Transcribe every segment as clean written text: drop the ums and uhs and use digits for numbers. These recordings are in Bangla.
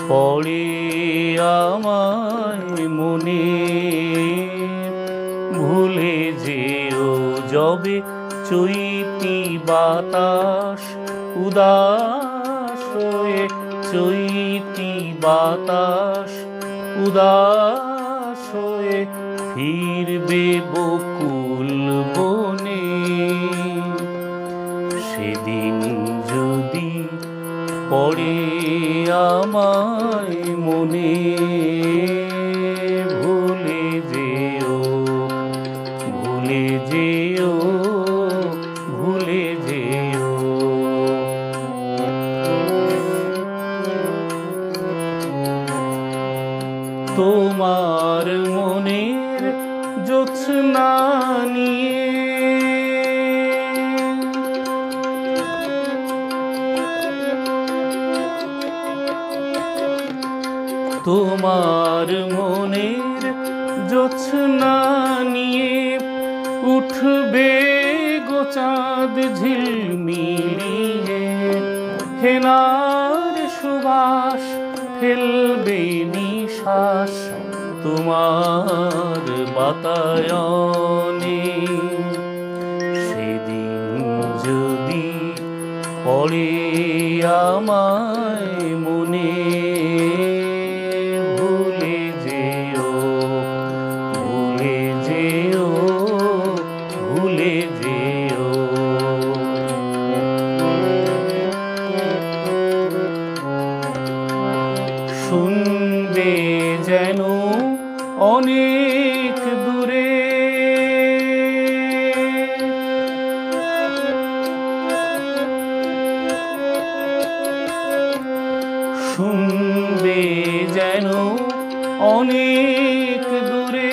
পড়ে আমায় মনে ভুলে যেও যবে চৈতি বাতাস উদাস হয়ে চৈতি বাতাস উদাস হয়ে ফিরবে বকুল বনে। সেদিন যদি পড়ে আমায় মনে ভুলে যেও ভুলে যেও ভুলে যেও। তোমার মনের জ্যোৎস্না নিয়ে তোমার মনের জ্যোৎস্না নিয়ে উঠবে গো চাঁদ ঝিলমিলিয়ে। হেনার সুবাস ফেলবে নিশ্বাস তোমার বাতায়নে। সেদিন যদি পড়ে আমায় মনে ভুলে যেও ভুলে যেও ভুলে যেও। শুনবে যেন অনেক দূরে শুনবে যেন অনেক দূরে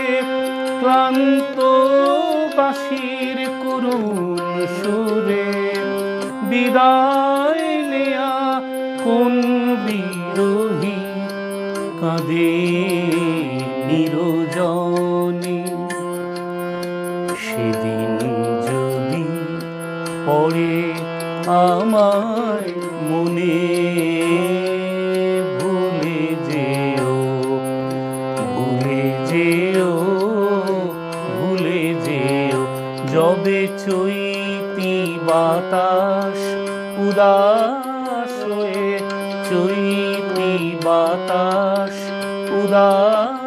ক্লান্ত বাঁশির করুণ সুরে। বিদায় নেয়া কোন বিরোহী কাঁদে নিরজনে। সেদিন যদি পড়ে আমায় মনে ভুলে যেও ভুলে যেও ভুলে যেও। যবে চৈতি বাতাস উদাস হয়ে চৈতি বাতাস উদাস